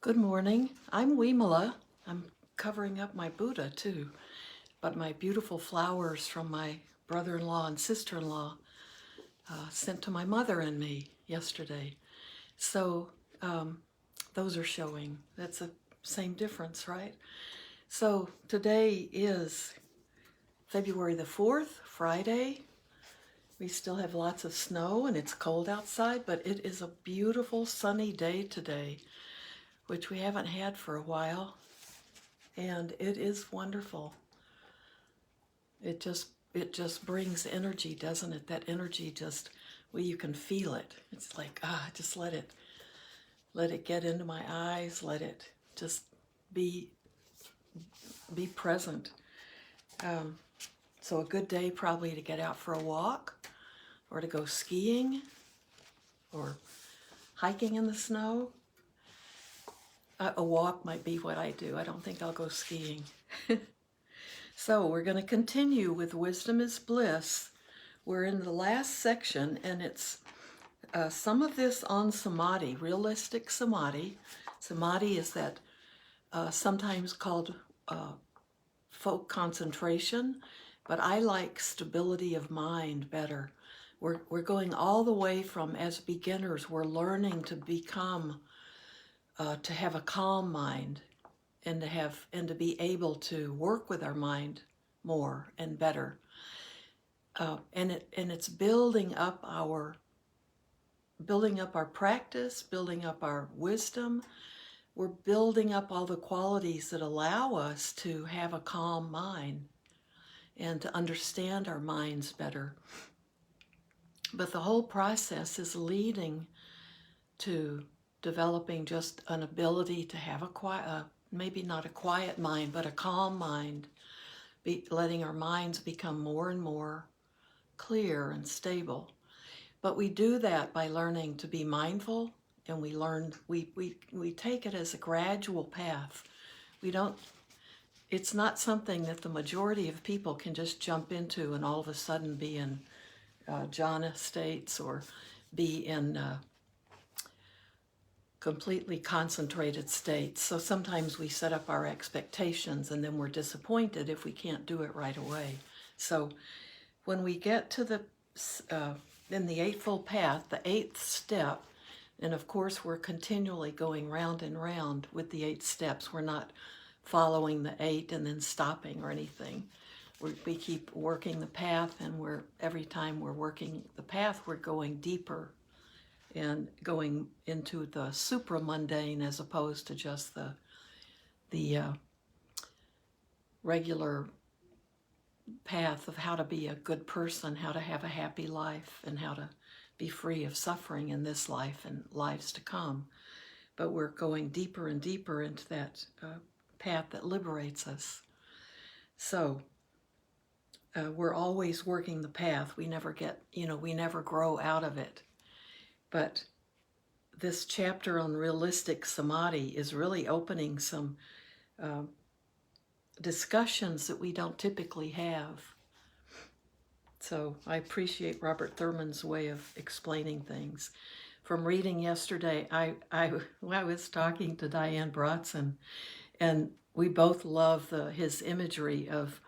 Good morning. I'm Vimala. I'm covering up my Buddha too, but my beautiful flowers from my brother-in-law and sister-in-law sent to my mother and me yesterday. So those are showing. That's the same difference, right? So today is February the 4th, Friday. We still have lots of snow and it's cold outside, but it is a beautiful sunny day today, which we haven't had for a while. And it is wonderful. It just brings energy, doesn't it? That energy well, you can feel it. It's like, just let it get into my eyes, let it just be present. So a good day probably to get out for a walk or to go skiing or hiking in the snow. A walk might be what I do. I don't think I'll go skiing. So we're going to continue with Wisdom is Bliss. We're in the last section, and it's some of this on samadhi, realistic samadhi. Samadhi is that sometimes called folk concentration, but I like stability of mind better. We're going all the way from, as beginners, we're learning to become, to have a calm mind, and to be able to work with our mind more and better. And it's building up our practice, building up our wisdom. We're building up all the qualities that allow us to have a calm mind and to understand our minds better. But the whole process is leading to developing just an ability to have a quiet, maybe not a quiet mind, but a calm mind, letting our minds become more and more clear and stable. But we do that by learning to be mindful, and we take it as a gradual path. It's not something that the majority of people can just jump into and all of a sudden be in jhana states or be in completely concentrated states. So sometimes we set up our expectations and then we're disappointed if we can't do it right away. So when we get to in the Eightfold Path, the eighth step, and of course we're continually going round and round with the 8 steps. We're not following the 8 and then stopping or anything. We keep working the path, and every time we're working the path, we're going deeper and going into the supramundane as opposed to just the regular path of how to be a good person, how to have a happy life, and how to be free of suffering in this life and lives to come. But we're going deeper and deeper into that path that liberates us. So we're always working the path. We never we never grow out of it. But this chapter on realistic samadhi is really opening some discussions that we don't typically have. So I appreciate Robert Thurman's way of explaining things. From reading yesterday, I was talking to Diane Bratson, and we both love his imagery of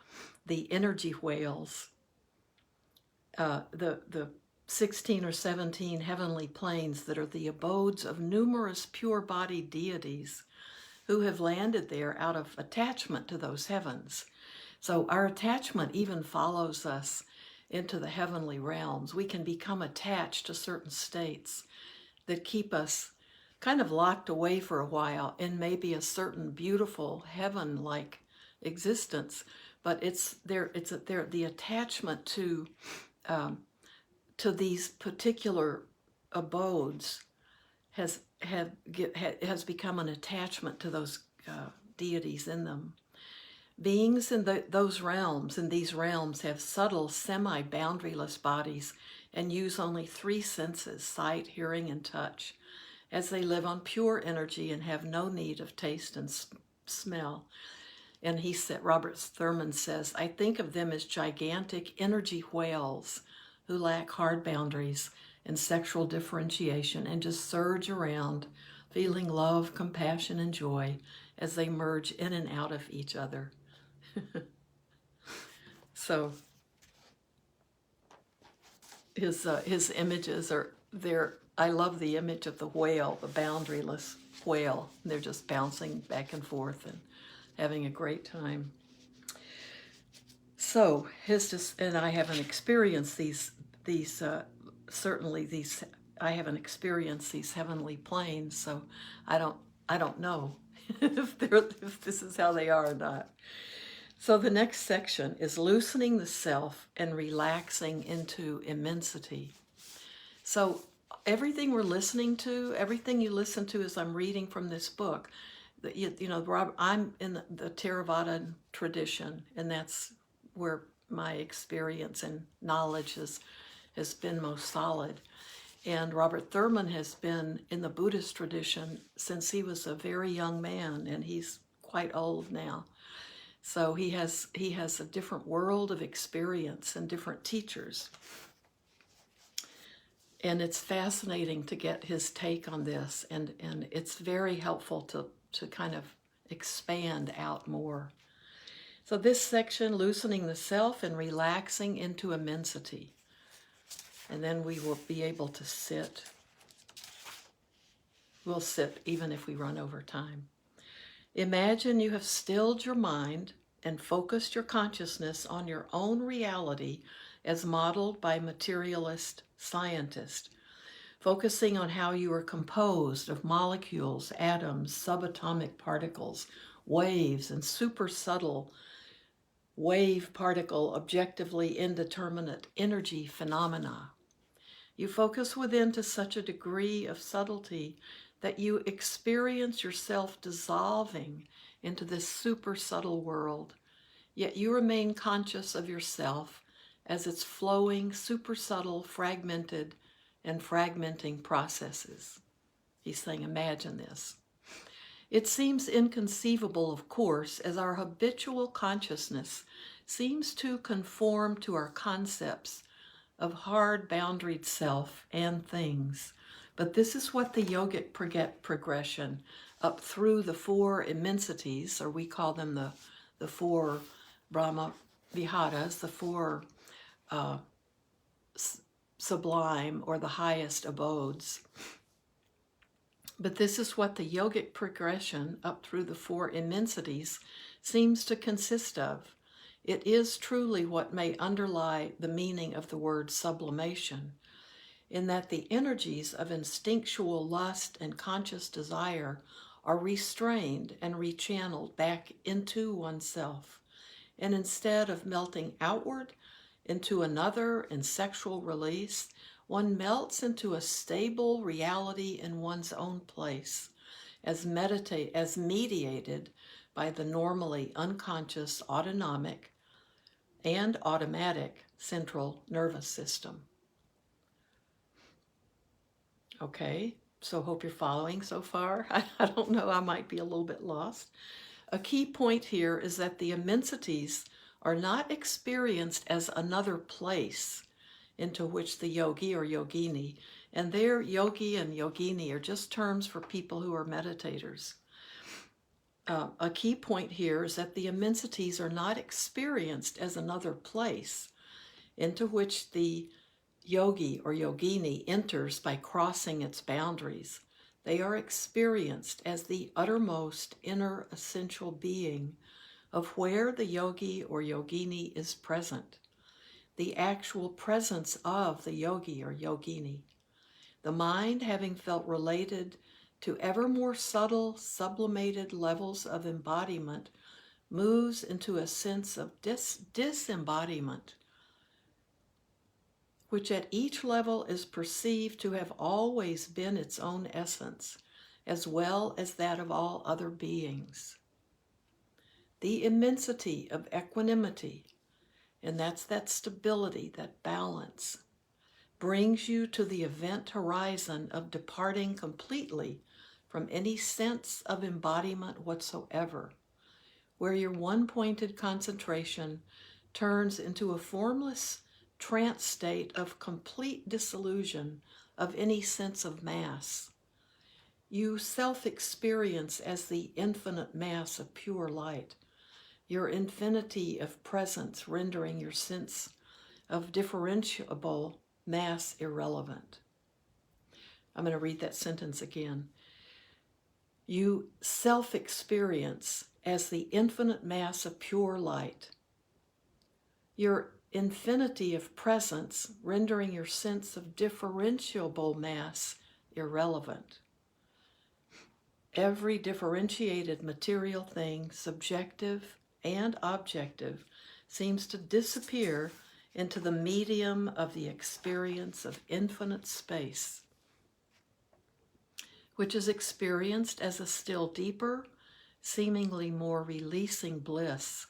the energy whales, the 16 or 17 heavenly planes that are the abodes of numerous pure-bodied deities who have landed there out of attachment to those heavens. So our attachment even follows us into the heavenly realms. We can become attached to certain states that keep us kind of locked away for a while in maybe a certain beautiful heaven-like existence. But it's the attachment to these particular abodes has become an attachment to those deities in them. Beings in these realms have subtle, semi-boundaryless bodies and use only 3 senses, sight, hearing, and touch, as they live on pure energy and have no need of taste and smell. And Robert Thurman says, I think of them as gigantic energy whales who lack hard boundaries and sexual differentiation and just surge around feeling love, compassion, and joy as they merge in and out of each other. So his images are there. I love the image of the whale, the boundaryless whale. They're just bouncing back and forth and having a great time. So and I haven't experienced these certainly these. I haven't experienced these heavenly planes, so I don't know if this is how they are or not. So the next section is loosening the self and relaxing into immensity. So everything we're listening to, everything you listen to as I'm reading from this book, I'm in the Theravada tradition, and that's where my experience and knowledge has been most solid. And Robert Thurman has been in the Buddhist tradition since he was a very young man, and he's quite old now. So he has a different world of experience and different teachers. And it's fascinating to get his take on this, and it's very helpful to kind of expand out more. So this section, loosening the self and relaxing into immensity. And then we will be able to sit. We'll sit even if we run over time. Imagine you have stilled your mind and focused your consciousness on your own reality as modeled by materialist scientists, focusing on how you are composed of molecules, atoms, subatomic particles, waves, and super subtle wave particle objectively indeterminate energy phenomena. You focus within to such a degree of subtlety that you experience yourself dissolving into this super subtle world, yet you remain conscious of yourself as its flowing, super subtle, fragmented, and fragmenting processes. He's saying, imagine this. It seems inconceivable, of course, as our habitual consciousness seems to conform to our concepts of hard boundaried self and things. But this is what the yogic progression up through the four immensities, or we call them the four Brahma Viharas, the four sublime or the highest abodes. But this is what the yogic progression up through the four immensities seems to consist of. It is truly what may underlie the meaning of the word sublimation, in that the energies of instinctual lust and conscious desire are restrained and rechanneled back into oneself, and instead of melting outward into another in sexual release, one melts into a stable reality in one's own place, as mediated by the normally unconscious autonomic and automatic central nervous system. Okay, so hope you're following so far. I don't know, I might be a little bit lost. A key point here is that the immensities are not experienced as another place into which the yogi or yogini, and their yogi and yogini are just terms for people who are meditators. A key point here is that the immensities are not experienced as another place into which the yogi or yogini enters by crossing its boundaries. They are experienced as the uttermost inner essential being of where the yogi or yogini is present, the actual presence of the yogi or yogini. The mind, having felt related to ever more subtle, sublimated levels of embodiment, moves into a sense of disembodiment, which at each level is perceived to have always been its own essence, as well as that of all other beings. The immensity of equanimity, and that's that stability, that balance, brings you to the event horizon of departing completely from any sense of embodiment whatsoever, where your one-pointed concentration turns into a formless trance state of complete dissolution of any sense of mass. You self-experience as the infinite mass of pure light, your infinity of presence rendering your sense of differentiable mass irrelevant. I'm going to read that sentence again. You self-experience as the infinite mass of pure light, your infinity of presence rendering your sense of differentiable mass irrelevant. Every differentiated material thing, subjective and objective, seems to disappear into the medium of the experience of infinite space, which is experienced as a still deeper, seemingly more releasing bliss,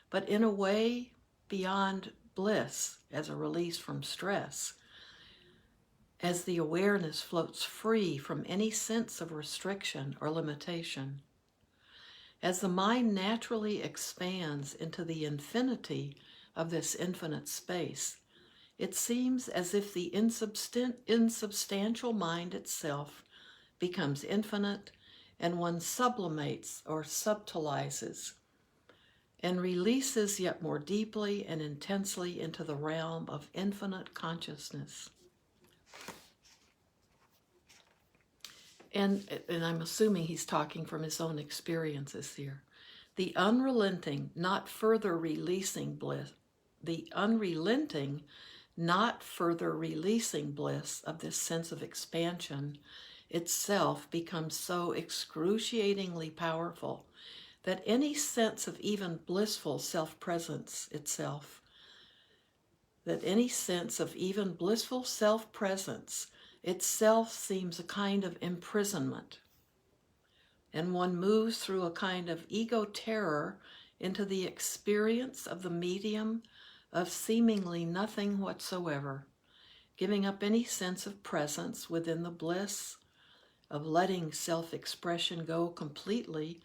but in a way beyond bliss, as a release from stress, as the awareness floats free from any sense of restriction or limitation. As the mind naturally expands into the infinity of this infinite space, it seems as if the insubstantial mind itself becomes infinite, and one sublimates or subtilizes and releases yet more deeply and intensely into the realm of infinite consciousness. And I'm assuming he's talking from his own experiences here. The unrelenting, not further releasing bliss, the unrelenting, not further releasing bliss of this sense of expansion itself becomes so excruciatingly powerful that any sense of even blissful self-presence itself, seems a kind of imprisonment, and one moves through a kind of ego terror into the experience of the medium of seemingly nothing whatsoever, giving up any sense of presence within the bliss of letting self-expression go completely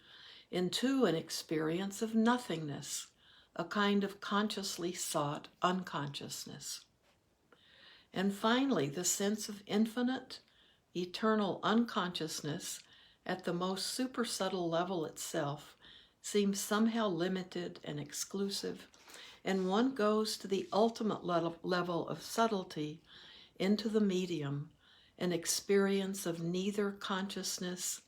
into an experience of nothingness, a kind of consciously sought unconsciousness. And finally, the sense of infinite, eternal unconsciousness at the most super subtle level itself seems somehow limited and exclusive, and one goes to the ultimate level of subtlety into the medium, an experience of neither consciousness,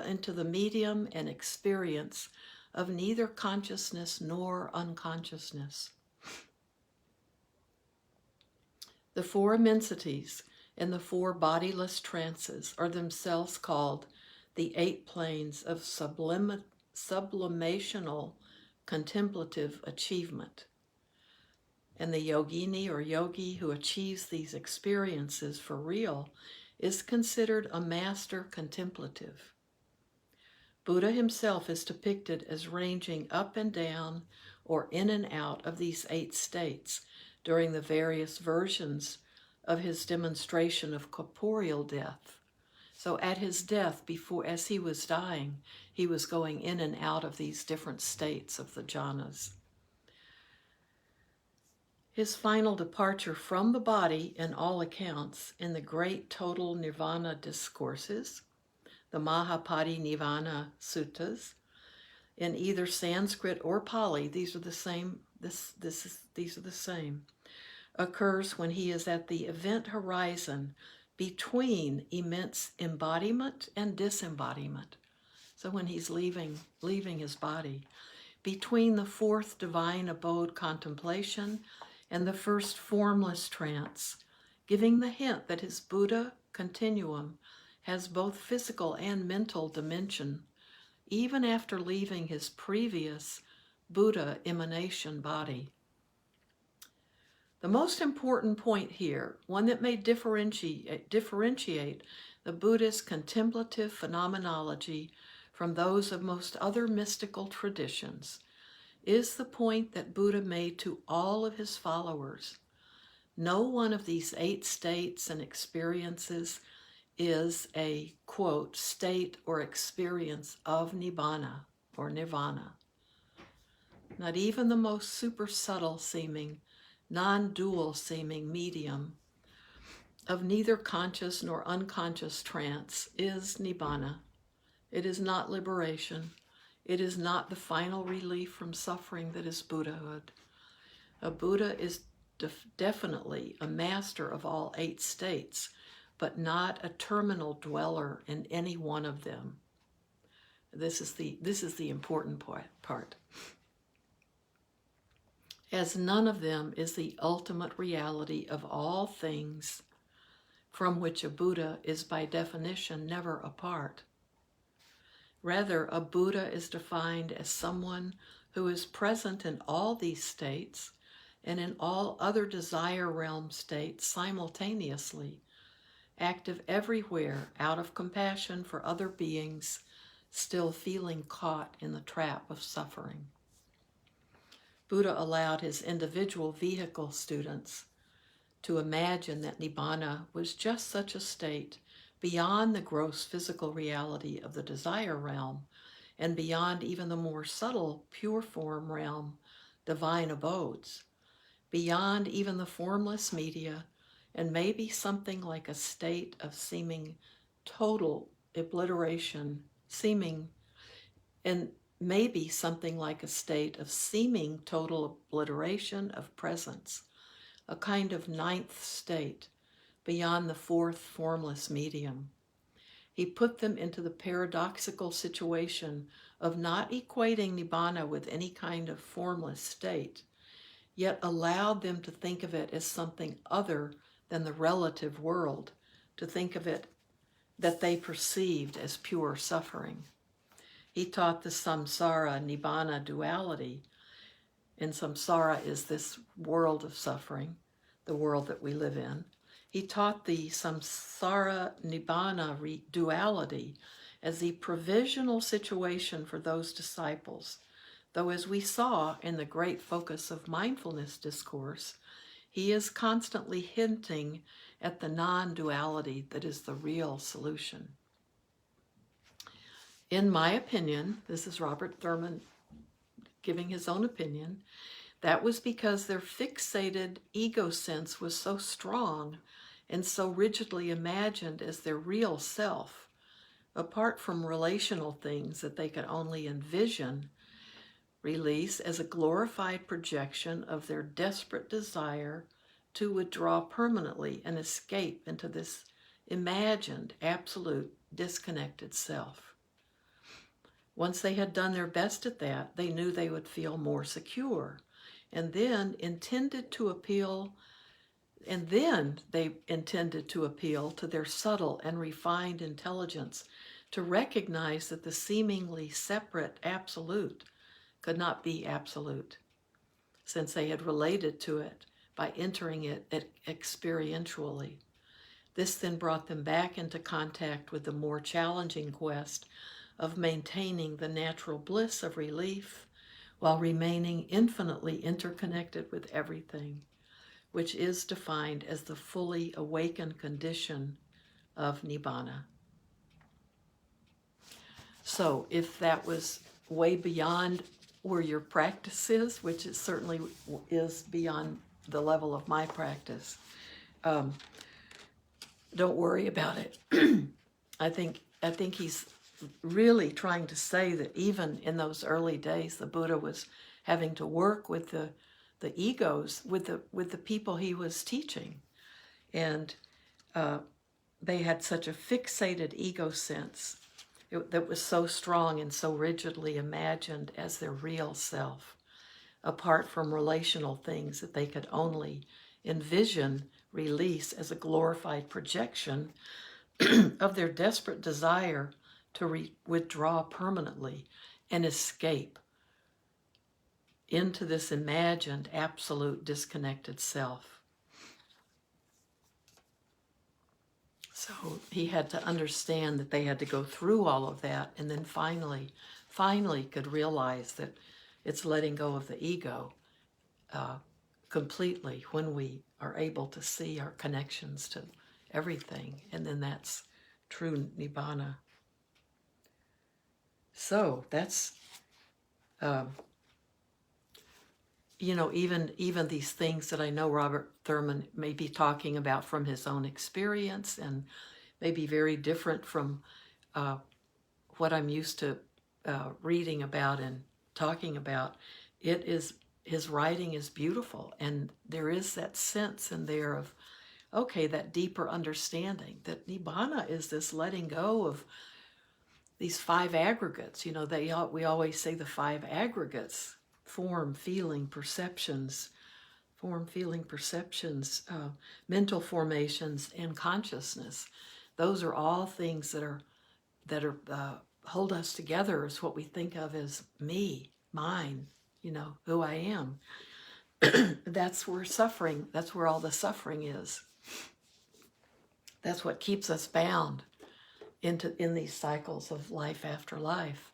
into the medium and experience of neither consciousness nor unconsciousness. The four immensities and the four bodiless trances are themselves called the 8 planes of sublimational contemplative achievement. And the yogini or yogi who achieves these experiences for real is considered a master contemplative. Buddha himself is depicted as ranging up and down or in and out of these 8 states during the various versions of his demonstration of corporeal death. So at his death, as he was dying, he was going in and out of these different states of the jhanas. His final departure from the body, in all accounts, in the great total nirvana discourses, the Mahaparinirvana Suttas, in either Sanskrit or Pali, these are the same, occurs when he is at the event horizon between immense embodiment and disembodiment. So when he's leaving his body, between the 4th divine abode contemplation and the first formless trance, giving the hint that his Buddha continuum has both physical and mental dimension, even after leaving his previous Buddha emanation body. The most important point here, one that may differentiate the Buddhist contemplative phenomenology from those of most other mystical traditions, is the point that Buddha made to all of his followers. No one of these 8 states and experiences is a, quote, state or experience of nibbana or nirvana. Not even the most super subtle seeming, non-dual seeming medium of neither conscious nor unconscious trance is nibbana. It is not liberation. It is not the final relief from suffering that is Buddhahood. A Buddha is definitely a master of all 8 states, but not a terminal dweller in any one of them. This is the important part. As none of them is the ultimate reality of all things, from which a Buddha is by definition never apart. Rather, a Buddha is defined as someone who is present in all these states and in all other desire realm states simultaneously, active everywhere out of compassion for other beings still feeling caught in the trap of suffering. Buddha allowed his individual vehicle students to imagine that Nibbana was just such a state beyond the gross physical reality of the desire realm and beyond even the more subtle pure form realm, divine abodes, beyond even the formless media, and maybe something like a state of seeming total obliteration, maybe something like a state of seeming total obliteration of presence, a kind of 9th state beyond the 4th formless medium. He put them into the paradoxical situation of not equating Nibbana with any kind of formless state, yet allowed them to think of it as something other than the relative world, to think of it that they perceived as pure suffering. He taught the samsara-nibbana duality, and samsara is this world of suffering, the world that we live in. He taught the samsara-nibbana duality as the provisional situation for those disciples, though as we saw in the great focus of mindfulness discourse, he is constantly hinting at the non-duality that is the real solution. In my opinion, this is Robert Thurman giving his own opinion, that was because their fixated ego sense was so strong and so rigidly imagined as their real self, apart from relational things that they could only envision, release as a glorified projection of their desperate desire to withdraw permanently and escape into this imagined, absolute, disconnected self. Once they had done their best at that, they knew they would feel more secure, and then they intended to appeal to their subtle and refined intelligence to recognize that the seemingly separate absolute could not be absolute, since they had related to it by entering it experientially. This then brought them back into contact with the more challenging quest of maintaining the natural bliss of relief while remaining infinitely interconnected with everything, which is defined as the fully awakened condition of Nibbana. So if that was way beyond where your practice is, which it certainly is beyond the level of my practice, don't worry about it. I think he's really trying to say that even in those early days, the Buddha was having to work with the egos, with the people he was teaching, and they had such a fixated ego sense that was so strong and so rigidly imagined as their real self, apart from relational things that they could only envision release as a glorified projection of their desperate desire to withdraw permanently and escape into this imagined absolute disconnected self. So he had to understand that they had to go through all of that, and then finally could realize that it's letting go of the ego completely when we are able to see our connections to everything, and then that's true Nibbana. So that's even these things that I know Robert Thurman may be talking about from his own experience and may be very different from what I'm used to reading about and talking about. His writing is beautiful, and there is that sense in there of, okay, that deeper understanding that Nibbana is this letting go of these five aggregates. We always say the five aggregates: form, feeling, perceptions, mental formations, and consciousness. Those are all things that are hold us together, as what we think of as me, mine, who I am. That's where all the suffering is. That's what keeps us bound in these cycles of life after life.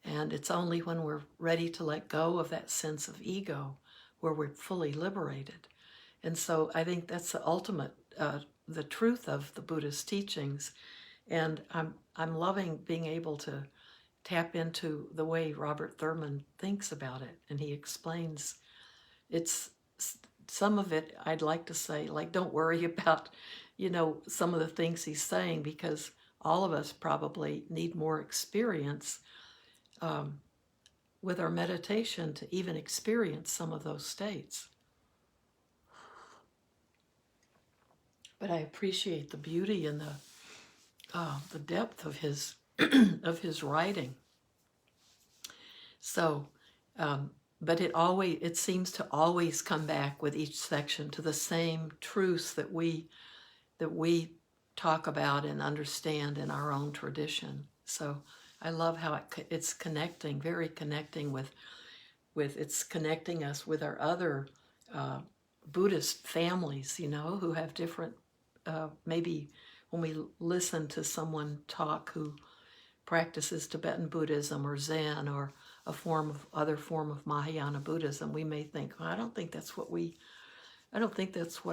And it's only when we're ready to let go of that sense of ego where we're fully liberated. And so I think that's the ultimate, the truth of the Buddhist teachings. And I'm loving being able to tap into the way Robert Thurman thinks about it. And he explains some of it, I'd like to say, like, don't worry about, some of the things he's saying, because all of us probably need more experience with our meditation to even experience some of those states. But I appreciate the beauty and the depth of his of his writing. So, but it seems to always come back with each section to the same truths that we talk about and understand in our own tradition. So I love how it's connecting, very connecting with it's connecting us with our other Buddhist families, who have different, maybe when we listen to someone talk who practices Tibetan Buddhism or Zen or other form of Mahayana Buddhism, we may think, I don't think that's what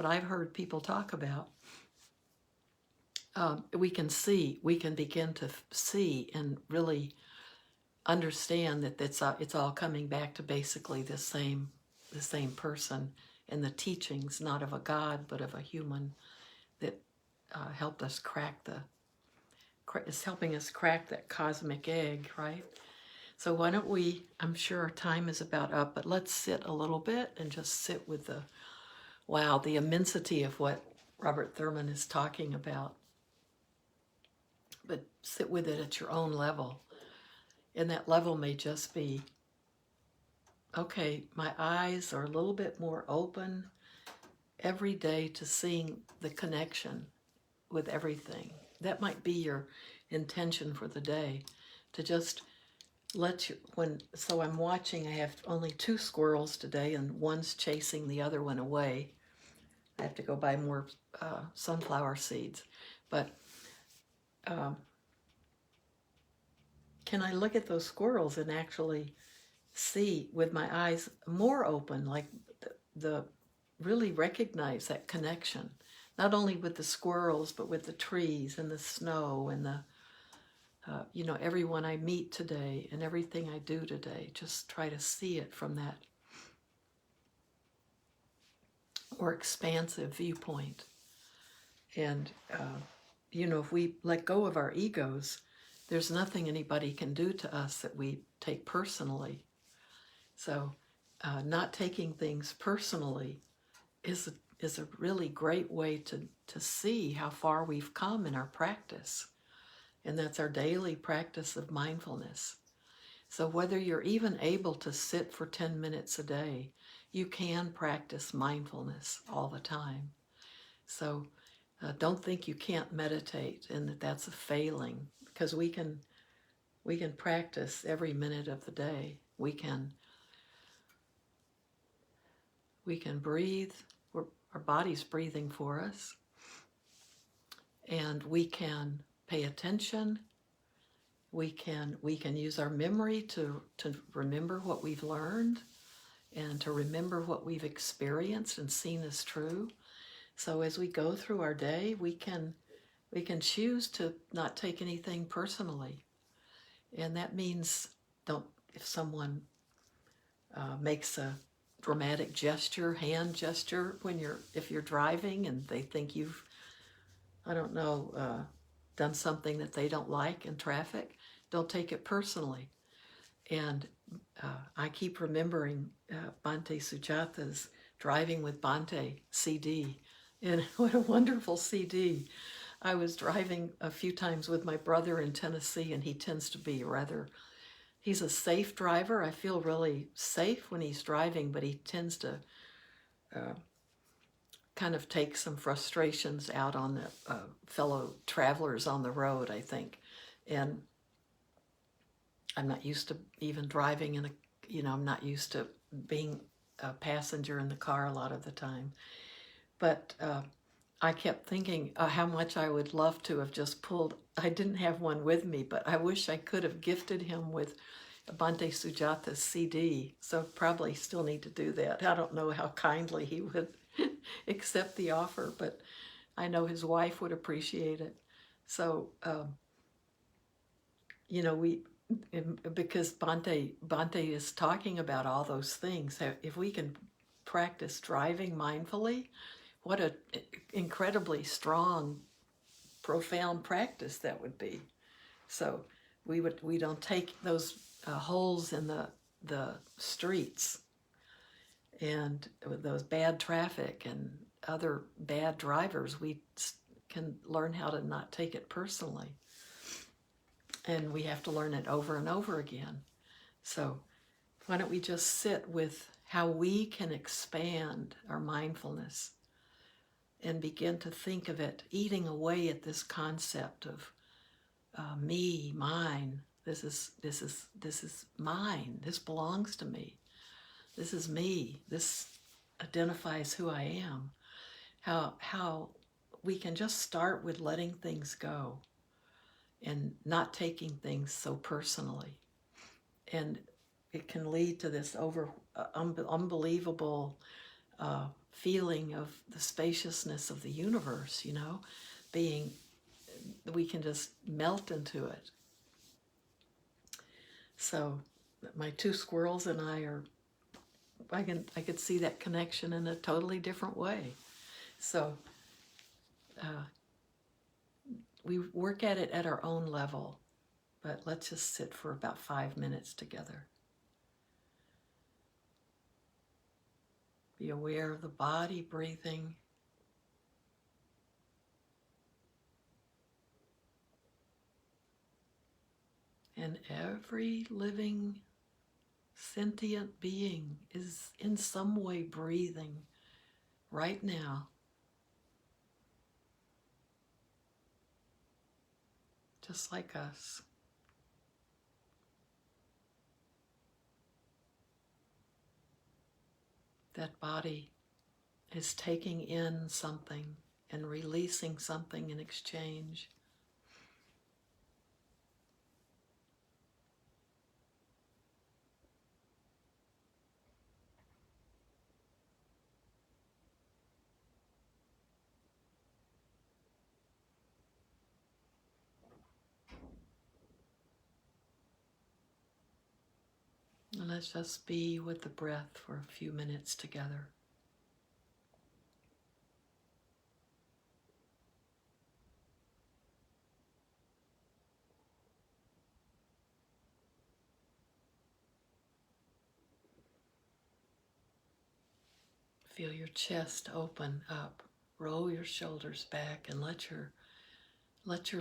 I've heard people talk about. We can begin to see and really understand that it's all coming back to basically the same person, and the teachings, not of a God, but of a human that helped us is helping us crack that cosmic egg, right? So why don't I'm sure our time is about up, but let's sit a little bit and just sit with the immensity of what Robert Thurman is talking about. But sit with it at your own level. And that level may just be, okay, my eyes are a little bit more open every day to seeing the connection with everything. That might be your intention for the day, to just so I'm watching, I have only 2 squirrels today, and one's chasing the other one away. I have to go buy more sunflower seeds. But can I look at those squirrels and actually see with my eyes more open, like really recognize that connection, not only with the squirrels, but with the trees and the snow and everyone I meet today and everything I do today. Just try to see it from that more expansive viewpoint. And, if we let go of our egos, there's nothing anybody can do to us that we take personally. So not taking things personally is a really great way to see how far we've come in our practice. And that's our daily practice of mindfulness. So whether you're even able to sit for 10 minutes a day, you can practice mindfulness all the time. So don't think you can't meditate and that's a failing, because we can practice every minute of the day. We can breathe. Our body's breathing for us. And we can pay attention. We can use our memory to remember what we've learned and to remember what we've experienced and seen as true. So as we go through our day, we can choose to not take anything personally. And that means if someone makes a dramatic gesture, hand gesture, if you're driving and they think you've, I don't know, done something that they don't like in traffic, don't take it personally. And I keep remembering Bhante Sujata's Driving with Bhante CD. And what a wonderful CD. I was driving a few times with my brother in Tennessee, and he tends to be he's a safe driver. I feel really safe when he's driving, but he tends to kind of take some frustrations out on the fellow travelers on the road, I think. And I'm not used to even driving I'm not used to being a passenger in the car a lot of the time. But I kept thinking how much I would love to have just pulled. I didn't have one with me, but I wish I could have gifted him with Bhante Sujata's CD. So probably still need to do that. I don't know how kindly he would accept the offer, but I know his wife would appreciate it. So, because Bhante is talking about all those things, if we can practice driving mindfully, what an incredibly strong, profound practice that would be. So we don't take those holes in the streets and those bad traffic and other bad drivers. We can learn how to not take it personally. And we have to learn it over and over again. So why don't we just sit with how we can expand our mindfulness and begin to think of it eating away at this concept of me, mine. This is mine. This belongs to me. This is me. This identifies who I am. How we can just start with letting things go and not taking things so personally. And it can lead to this unbelievable feeling of the spaciousness of the universe, we can just melt into it. So my two squirrels and I could see that connection in a totally different way. So we work at it at our own level, but let's just sit for about 5 minutes together. Be aware of the body breathing. And every living, sentient being is in some way breathing right now. Just like us. That body is taking in something and releasing something in exchange. And let's just be with the breath for a few minutes together. Feel your chest open up. Roll your shoulders back and let your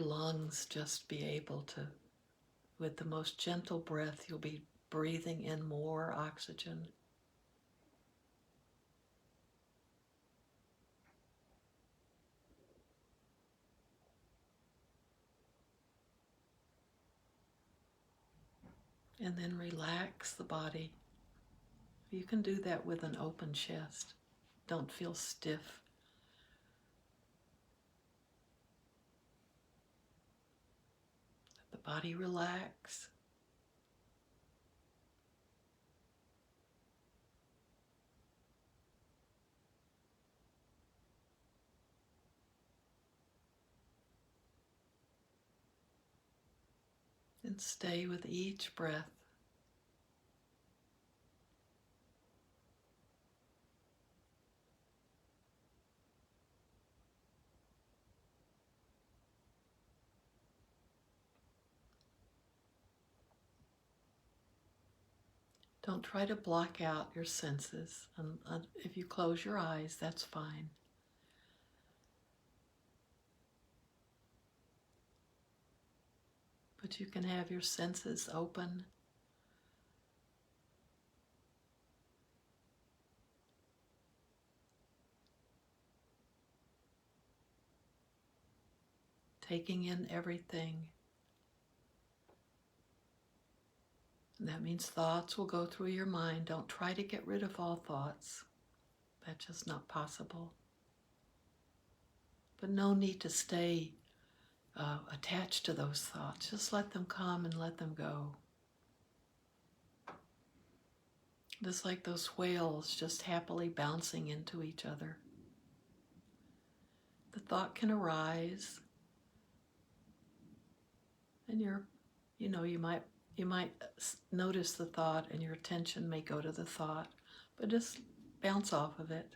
lungs just be able to, with the most gentle breath, you'll be breathing in more oxygen. And then relax the body. You can do that with an open chest. Don't feel stiff. Let the body relax. And stay with each breath. Don't try to block out your senses. And if you close your eyes, that's fine. But you can have your senses open. Taking in everything. And that means thoughts will go through your mind. Don't try to get rid of all thoughts. That's just not possible. But no need to stay attached to those thoughts. Just let them come and let them go. Just like those whales just happily bouncing into each other. The thought can arise, and you might notice the thought, and your attention may go to the thought, but just bounce off of it.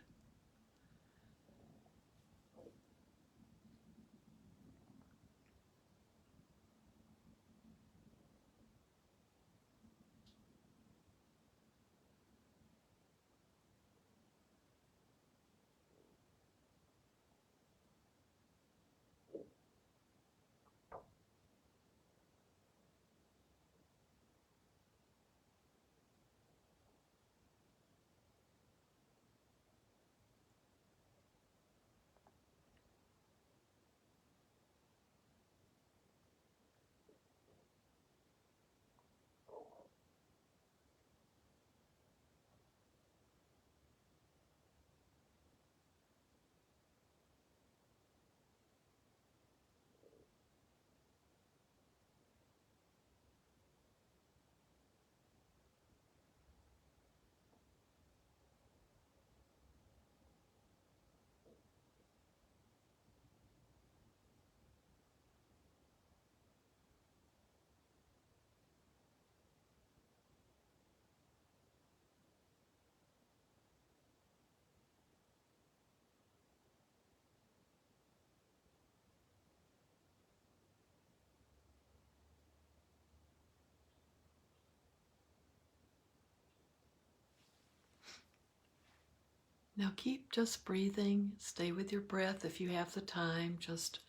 Now keep just breathing. Stay with your breath if you have the time. Just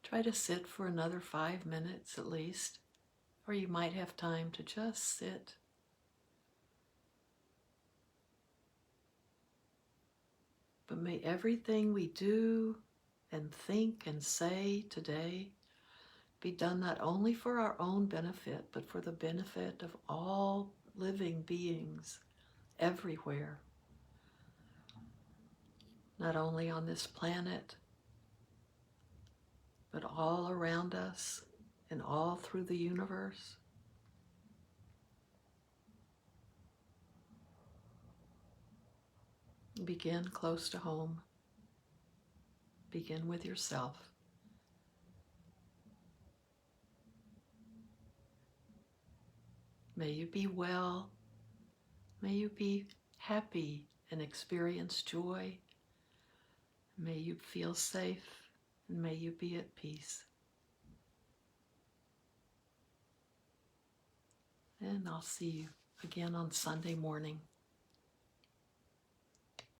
try to sit for another 5 minutes at least, or you might have time to just sit. But may everything we do and think and say today be done not only for our own benefit, but for the benefit of all living beings everywhere. Not only on this planet, but all around us and all through the universe. Begin close to home. Begin with yourself. May you be well. May you be happy and experience joy. May you feel safe, and may you be at peace. And I'll see you again on Sunday morning.